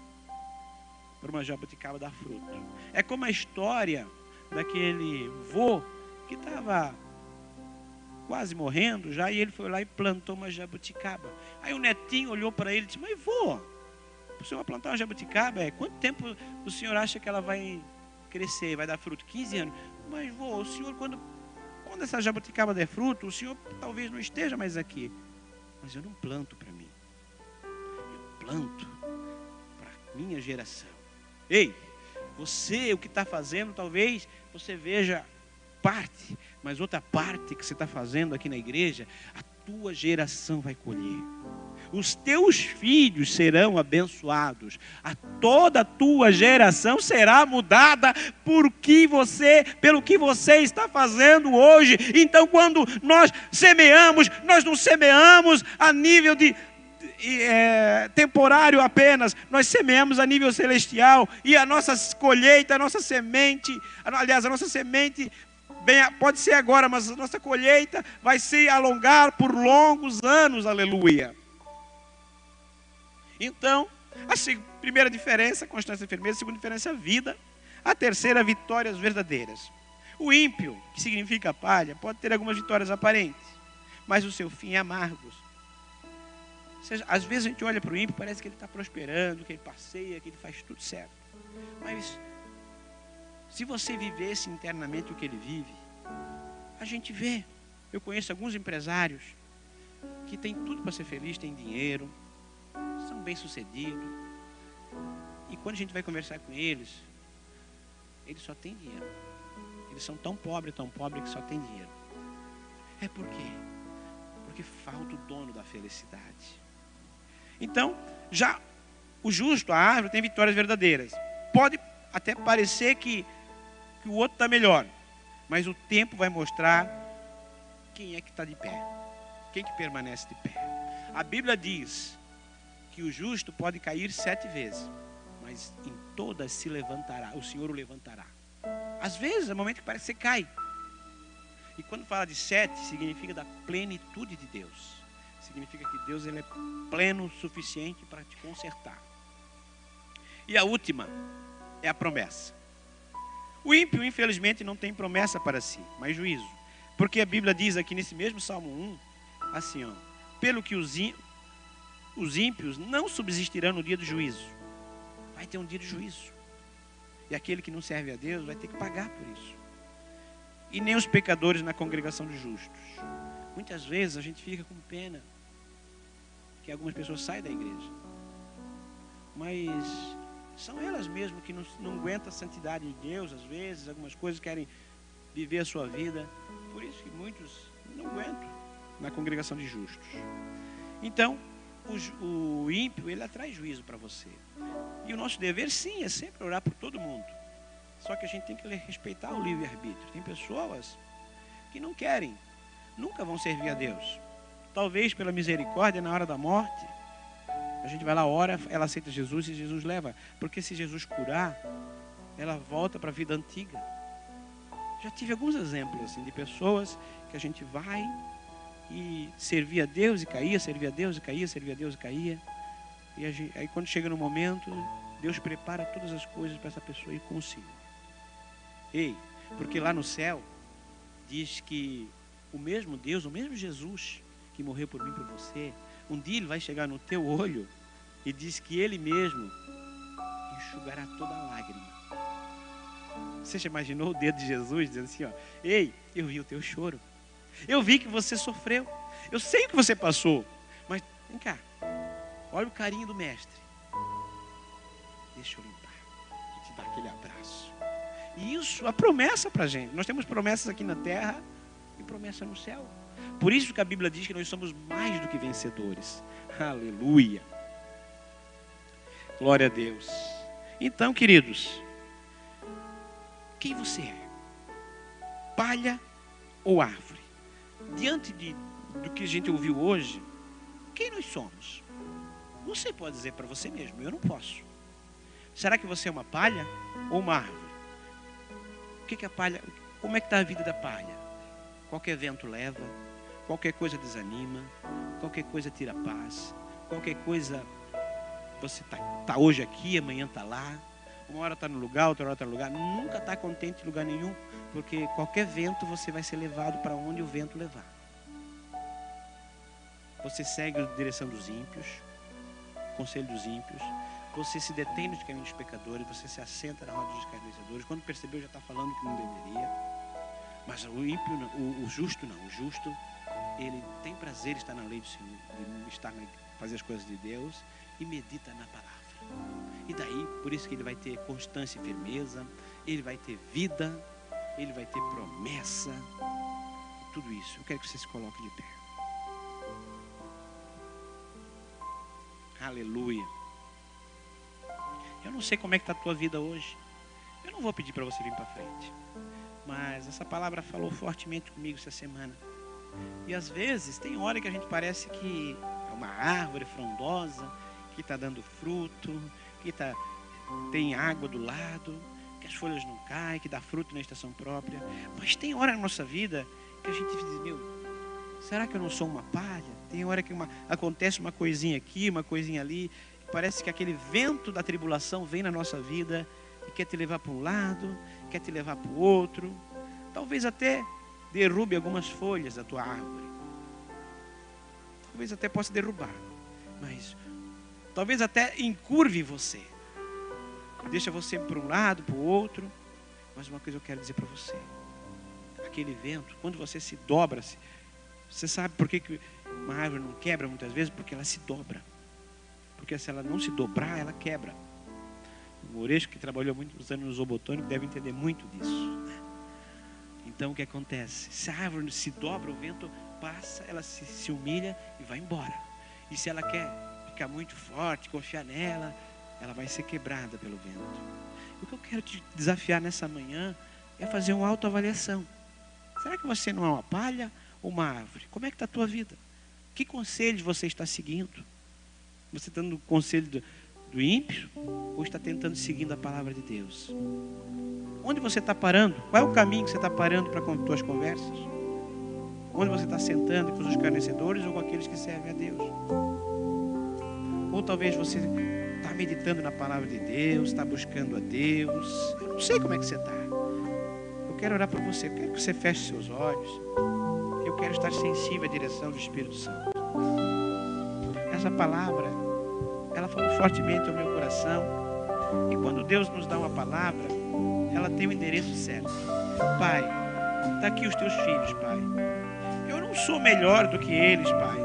para uma jabuticaba dar fruto. É como a história daquele vô que estava quase morrendo já, e ele foi lá e plantou uma jabuticaba. Aí o netinho olhou para ele e disse: mas vô, o senhor vai plantar uma jabuticaba? Quanto tempo o senhor acha que ela vai crescer, vai dar fruto? 15 anos. Mas vô, o senhor, quando essa jabuticaba der fruto, o senhor talvez não esteja mais aqui. Mas eu não planto para mim, eu planto para minha geração. Ei, você, o que está fazendo, talvez você veja parte, mas outra parte que você está fazendo aqui na igreja, a tua geração vai colher. Os teus filhos serão abençoados. Toda a tua geração será mudada pelo que você está fazendo hoje. Então, quando nós semeamos, nós não semeamos a nível temporário apenas, nós semeamos a nível celestial. E a nossa colheita, a nossa semente, pode ser agora, mas a nossa colheita vai se alongar por longos anos, aleluia. Então, a primeira diferença, constância e firmeza. A segunda diferença, vida. A terceira, vitórias verdadeiras. O ímpio, que significa palha, pode ter algumas vitórias aparentes, mas o seu fim é amargo. Ou seja, às vezes a gente olha para o ímpio, parece que ele está prosperando, que ele passeia, que ele faz tudo certo. Mas se você vivesse internamente o que ele vive, a gente vê. Eu conheço alguns empresários que têm tudo para ser feliz, têm dinheiro, são bem-sucedidos. E quando a gente vai conversar com eles só têm dinheiro. Eles são tão pobres que só têm dinheiro. É por quê? Porque falta o dono da felicidade. Então, já o justo, a árvore, tem vitórias verdadeiras. Pode até parecer que o outro está melhor, mas o tempo vai mostrar quem é que está de pé, quem que permanece de pé. A Bíblia diz que o justo pode cair 7 vezes, mas em todas se levantará, o Senhor o levantará. Às vezes, é o momento que parece que você cai. E quando fala de 7, significa da plenitude de Deus. Significa que Deus, ele é pleno o suficiente para te consertar. E a última é a promessa. O ímpio, infelizmente, não tem promessa para si, mas juízo. Porque a Bíblia diz aqui nesse mesmo Salmo 1, assim, ó: pelo que os ímpios não subsistirão no dia do juízo. Vai ter um dia de juízo. E aquele que não serve a Deus vai ter que pagar por isso. E nem os pecadores na congregação dos justos. Muitas vezes a gente fica com pena que algumas pessoas saem da igreja, mas são elas mesmas que não aguentam a santidade de Deus. Às vezes, algumas coisas querem viver a sua vida. Por isso que muitos não aguentam na congregação de justos. Então, o ímpio, ele atrai juízo para você. E o nosso dever, sim, é sempre orar por todo mundo. Só que a gente tem que respeitar o livre-arbítrio. Tem pessoas que não querem, nunca vão servir a Deus. Talvez pela misericórdia, na hora da morte, a gente vai lá, ora, ela aceita Jesus e Jesus leva. Porque se Jesus curar, ela volta para a vida antiga. Já tive alguns exemplos assim, de pessoas que a gente vai e servia a Deus e caía, servia a Deus e caía, servia a Deus e caía. E aí quando chega no momento, Deus prepara todas as coisas para essa pessoa ir com o Senhor. Ei, porque lá no céu diz que o mesmo Deus, o mesmo Jesus que morreu por mim e por você, um dia ele vai chegar no teu olho e diz que ele mesmo enxugará toda a lágrima. Você já imaginou o dedo de Jesus dizendo assim, ó: ei, eu vi o teu choro, eu vi que você sofreu, eu sei o que você passou, mas vem cá, olha o carinho do mestre, deixa eu limpar, e te dar aquele abraço. E isso, a promessa para a gente. Nós temos promessas aqui na terra e promessa no céu. Por isso que a Bíblia diz que nós somos mais do que vencedores. Aleluia. Glória a Deus. Então, queridos, quem você é? palha ou árvore? Diante do que a gente ouviu hoje, quem nós somos? Você pode dizer para você mesmo, eu não posso. Será que você é uma palha ou uma árvore? O que é a palha? Como é que está a vida da palha? Qualquer vento leva, qualquer coisa desanima, qualquer coisa tira a paz, qualquer coisa você tá hoje aqui, amanhã está lá, uma hora está no lugar, outra hora está no lugar, nunca está contente em lugar nenhum, porque qualquer vento você vai ser levado para onde o vento levar. Você segue a direção dos ímpios, conselho dos ímpios, você se detém nos caminhos dos pecadores, você se assenta na roda dos escarnecedores, quando percebeu já está falando que não deveria. Mas o ímpio, o justo não, o justo, ele tem prazer em estar na lei do Senhor, fazer as coisas de Deus e medita na palavra. E daí, por isso que ele vai ter constância e firmeza, ele vai ter vida, ele vai ter promessa, tudo isso. Eu quero que você se coloque de pé. Aleluia. Eu não sei como é que está a tua vida hoje. Eu não vou pedir para você vir para frente. Mas essa palavra falou fortemente comigo essa semana. E às vezes tem hora que a gente parece que é uma árvore frondosa, que está dando fruto, que tem água do lado, que as folhas não caem, que dá fruto na estação própria. Mas tem hora na nossa vida que a gente diz, meu, será que eu não sou uma palha? Tem hora que acontece uma coisinha aqui, uma coisinha ali. Parece que aquele vento da tribulação vem na nossa vida e quer te levar para um lado, quer te levar para o outro. Talvez até derrube algumas folhas da tua árvore. Talvez até possa derrubar. Mas talvez até encurve você. Deixa você para um lado, para o outro. Mas uma coisa eu quero dizer para você. Aquele vento, quando você se dobra, você sabe por que uma árvore não quebra muitas vezes? Porque ela se dobra. Porque se ela não se dobrar, ela quebra. O Moresco, que trabalhou muitos anos no zoobotânico, deve entender muito disso. Então o que acontece? Se a árvore se dobra, o vento passa, ela se humilha e vai embora. E se ela quer ficar muito forte, confiar nela, ela vai ser quebrada pelo vento. O que eu quero te desafiar nessa manhã é fazer uma autoavaliação. Será que você não é uma palha ou uma árvore? Como é que está a tua vida? Que conselhos você está seguindo? Você está dando conselho do ímpio ou está tentando seguindo a palavra de Deus? Onde você está parando? Qual é o caminho que você está parando para com as tuas conversas? Onde você está sentando com os escarnecedores ou com aqueles que servem a Deus? Ou talvez você está meditando na palavra de Deus, está buscando a Deus. Eu não sei como é que você está. Eu quero orar por você, eu quero que você feche seus olhos. Eu quero estar sensível à direção do Espírito Santo. Essa palavra, ela falou fortemente ao meu coração. E quando Deus nos dá uma palavra, ela tem o endereço certo. Pai, está aqui os teus filhos, Pai. Eu não sou melhor do que eles, Pai.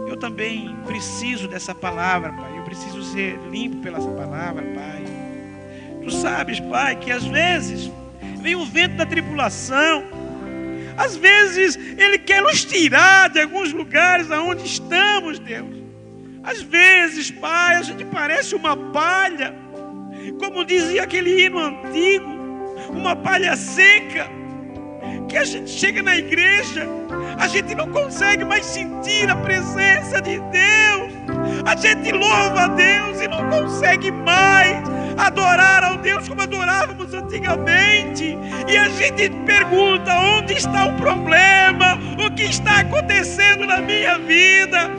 Eu também preciso dessa palavra, Pai. Eu preciso ser limpo pela palavra, Pai. Tu sabes, Pai, que às vezes vem o vento da tribulação. Às vezes Ele quer nos tirar de alguns lugares aonde estamos, Deus. Às vezes, Pai, a gente parece uma palha, como dizia aquele hino antigo, uma palha seca, que a gente chega na igreja, a gente não consegue mais sentir a presença de Deus. A gente louva a Deus e não consegue mais adorar ao Deus como adorávamos antigamente. E a gente pergunta, onde está o problema? O que está acontecendo na minha vida?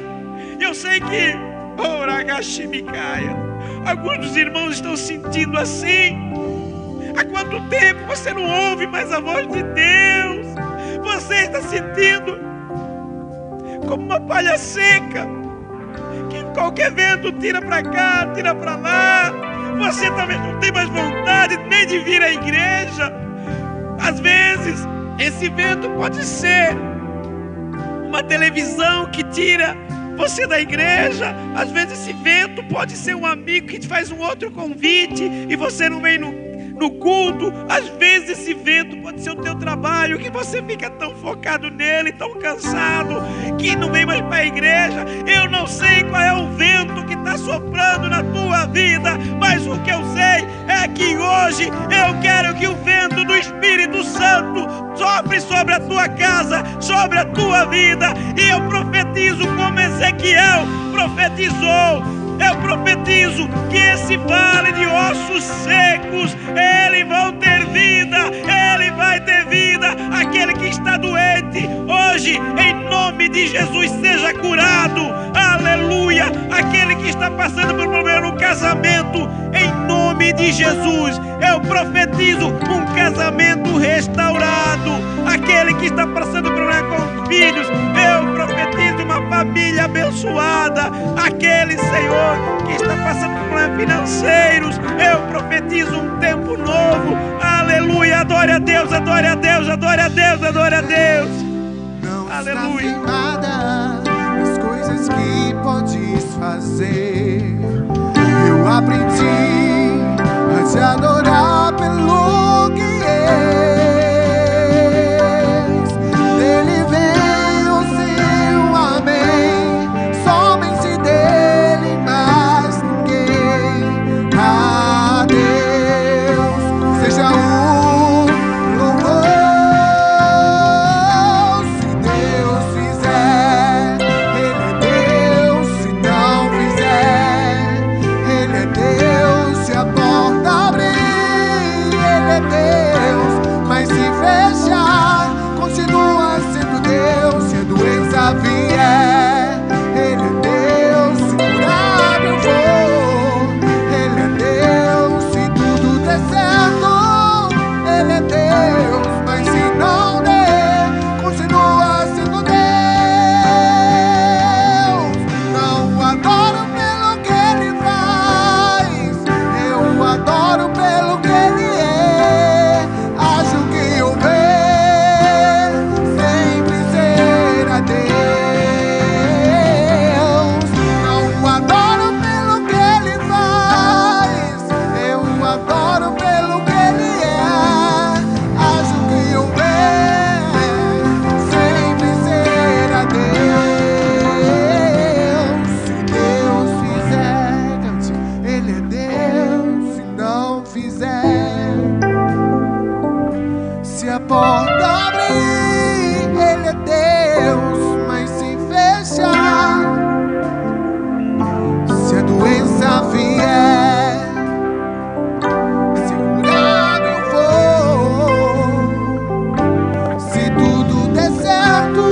Eu sei que alguns dos irmãos estão sentindo assim. Há quanto tempo você não ouve mais a voz de Deus? Você está sentindo como uma palha seca, que qualquer vento tira para cá, tira para lá. Você talvez não tenha mais vontade nem de vir à igreja. Às vezes esse vento pode ser uma televisão que tira você da igreja. Às vezes esse vento pode ser um amigo que te faz um outro convite e você não vem no culto. Às vezes esse vento pode ser o teu trabalho, que você fica tão focado nele, tão cansado, que não vem mais para a igreja. Eu não sei qual é o vento que está soprando na tua vida, mas o que eu sei é que hoje eu quero que o vento do Espírito Santo sopre sobre a tua casa, sobre a tua vida. E eu profetizo como Ezequiel profetizou. Eu profetizo que esse vale de ossos secos, eles vão ter vida, ele vai ter vida. Aquele que está doente, hoje, em nome de Jesus, seja curado. Aleluia. Aquele que está passando por problema no casamento, em nome de Jesus, eu profetizo um casamento restaurado. Aquele que está passando por problema com os filhos, eu profetizo uma família abençoada. Aquele, Senhor, que está passando por problemas financeiros, eu profetizo um tempo novo. Aleluia. Adore a Deus, adore a Deus, adore a Deus, adore a Deus. Não aleluia. está firmada nas coisas que podes fazer. Eu aprendi a te adorar pelo que és. Dele vem o seu amém, somente dele mais ninguém. A Deus seja o louvor. Se Deus fizer, Ele é Deus. Se não fizer, Ele é Deus. Se a porta abrir, Ele é Deus. Mas se fechar, continua sendo Deus. Se a doença vier, Ele é Deus. Se curar eu vou, Ele é Deus. Se tudo der certo, Ele é Deus. Mas se não der, continua sendo Deus. Não adoro pelo que Ele faz, eu adoro pelo que Ele é. Acho que eu ver sempre será Deus. Não adoro pelo que Ele faz, eu adoro pelo que Ele é. Acho que eu ver sempre será Deus. Se Deus fizer, cante, Ele é Deus. Se não fizer, se a porta abrir, Ele é Deus. Mas se fechar, se a doença vier, se curado eu vou. Se tudo der certo,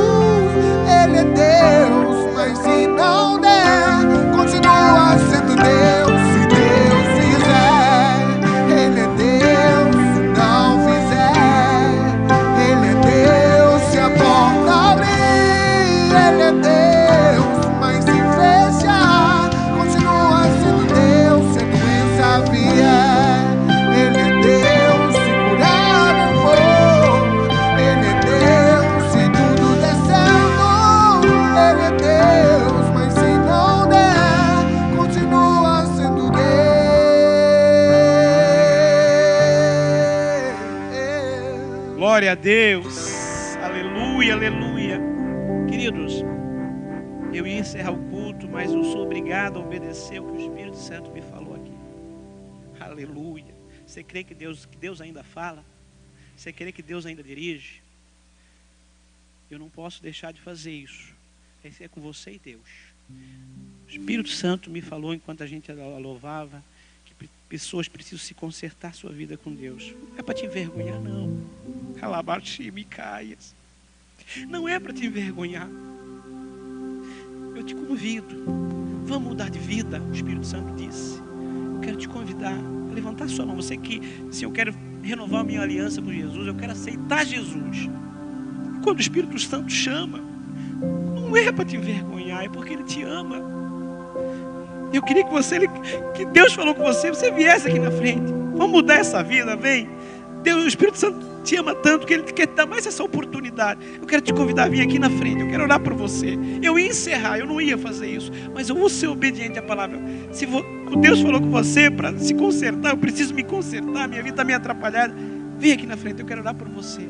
Ele é Deus. Mas se não der, continua sendo Deus. Se Deus fizer, Ele é Deus. Se não fizer, Ele é Deus. Se a porta abrir, Ele é Deus. Mas se fechar, continua sendo Deus. Se a doença vier, Ele é Deus. Se curar eu vou, Ele é Deus. Se tudo der certo, Ele é Deus. Mas se não der, continua sendo Deus. Glória a Deus. Aleluia, aleluia. Queridos, eu ia encerrar o culto, mas eu sou obrigado a obedecer o que o Espírito Santo me falou aqui. Aleluia. Você crê que Deus ainda fala? Você crê que Deus ainda dirige? Eu não posso deixar de fazer isso. Esse é com você e Deus. O Espírito Santo me falou enquanto a gente louvava que pessoas precisam se consertar sua vida com Deus. Não é para te envergonhar, não. Calabaxi, Micaias. Não é para te envergonhar. Eu te convido. Vamos mudar de vida, o Espírito Santo disse. Eu quero te convidar a levantar sua mão. Você que diz, eu quero renovar a minha aliança com Jesus, eu quero aceitar Jesus. Quando o Espírito Santo chama, não é para te envergonhar, é porque Ele te ama. Eu queria que Deus falou com você, você viesse aqui na frente. Vamos mudar essa vida, vem. Deus, o Espírito Santo te ama tanto que Ele quer dar mais essa oportunidade. Eu quero te convidar a vir aqui na frente. Eu quero orar por você. Eu ia encerrar, eu não ia fazer isso, mas eu vou ser obediente à palavra. Se Deus falou com você para se consertar, eu preciso me consertar, minha vida está meio atrapalhada. Vem aqui na frente, eu quero orar por você.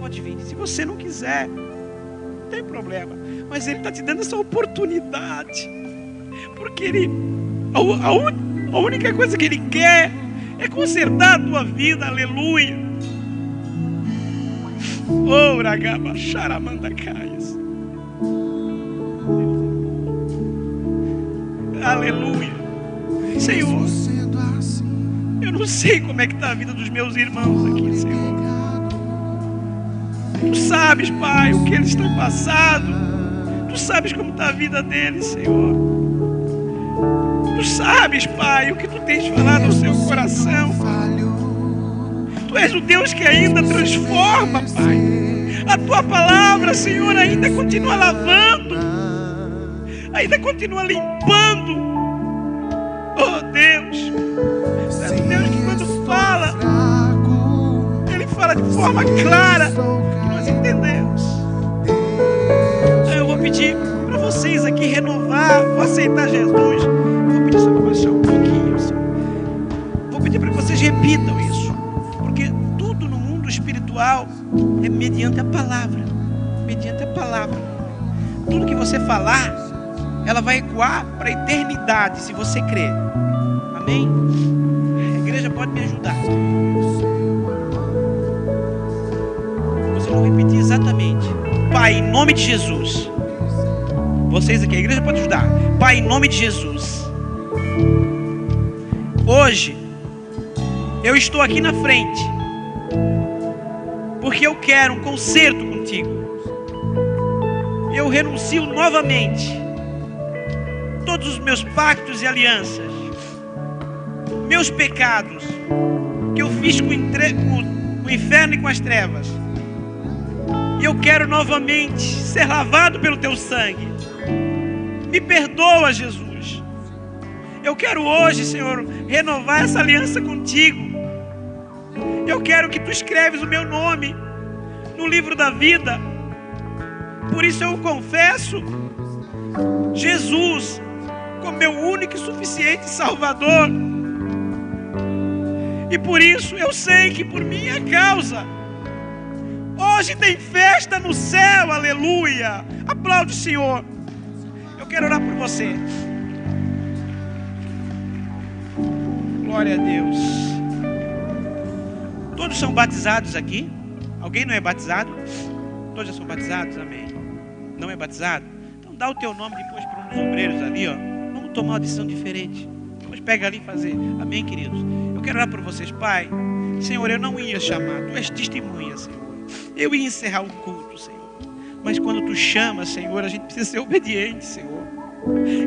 Pode vir. Se você não quiser, não tem problema, mas Ele está te dando essa oportunidade, porque a única coisa que Ele quer é consertar a tua vida. Aleluia. Oh, Ragaba, Charamanda Caias. Aleluia. Senhor, eu não sei como é que está a vida dos meus irmãos aqui, Senhor. Tu sabes, Pai, o que eles estão passando. Tu sabes como está a vida deles, Senhor. Tu sabes, Pai, o que Tu tens falado ao seu coração. Tu és o Deus que ainda transforma, Pai. A Tua palavra, Senhor, ainda continua lavando, ainda continua limpando. Oh, Deus. Tu és um Deus que quando fala, Ele fala de forma clara, que nós entendemos. Eu vou pedir para vocês aqui renovar, vou aceitar Jesus. Vou pedir só para baixar um pouquinho. Vou pedir para que vocês repitam isso, porque tudo no mundo espiritual é mediante a palavra. Mediante a palavra. Tudo que você falar, ela vai ecoar para a eternidade, se você crer. Amém? A igreja pode me ajudar. Vocês vão repetir exatamente. Pai, em nome de Jesus. Vocês aqui, a igreja pode ajudar. Pai, em nome de Jesus. Hoje, eu estou aqui na frente, porque eu quero um concerto contigo. Eu renuncio novamente todos os meus pactos e alianças, meus pecados que eu fiz com o inferno e com as trevas. E eu quero novamente ser lavado pelo Teu sangue. Me perdoa, Jesus. Eu quero hoje, Senhor, renovar essa aliança contigo. Eu quero que Tu escreves o meu nome no livro da vida. Por isso eu confesso Jesus como meu único e suficiente Salvador. E por isso eu sei que por minha causa hoje tem festa no céu, aleluia. Aplaude o Senhor. Eu quero orar por você. Glória a Deus. Todos são batizados aqui? Alguém não é batizado? Todos já são batizados? Amém. Não é batizado? Então dá o teu nome depois para um dos obreiros ali, ó. Vamos tomar uma decisão diferente. Depois pega ali e fazer. Amém, queridos? Eu quero orar por vocês, Pai. Senhor, eu não ia chamar. Tu és testemunha, Senhor. Eu ia encerrar o culto, Senhor. Mas quando Tu chamas, Senhor, a gente precisa ser obediente, Senhor.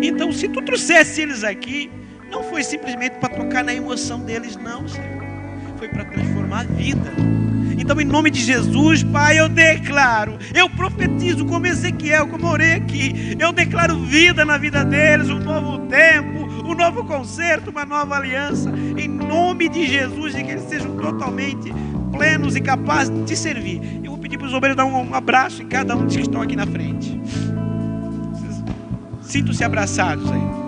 Então, se Tu trouxesse eles aqui, não foi simplesmente para tocar na emoção deles, não, Senhor. Foi para transformar a vida. Então, em nome de Jesus, Pai, eu declaro, eu profetizo como Ezequiel, como eu orei aqui. Eu declaro vida na vida deles, um novo tempo, um novo concerto, uma nova aliança. Em nome de Jesus, e que eles sejam totalmente plenos e capazes de Te servir. Eu vou pedir para os obreiros dar um abraço em cada um dos que estão aqui na frente. Sintam-se abraçados aí.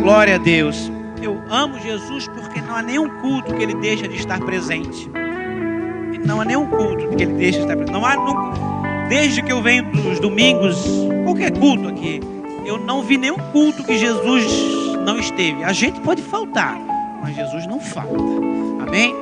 Glória a Deus. Eu amo Jesus porque não há nenhum culto que Ele deixa de estar presente. Não há nenhum culto que Ele deixa de estar presente. Não há nunca. Desde que eu venho dos domingos, qualquer culto aqui, eu não vi nenhum culto que Jesus não esteve. A gente pode faltar, mas Jesus não falta. Amém?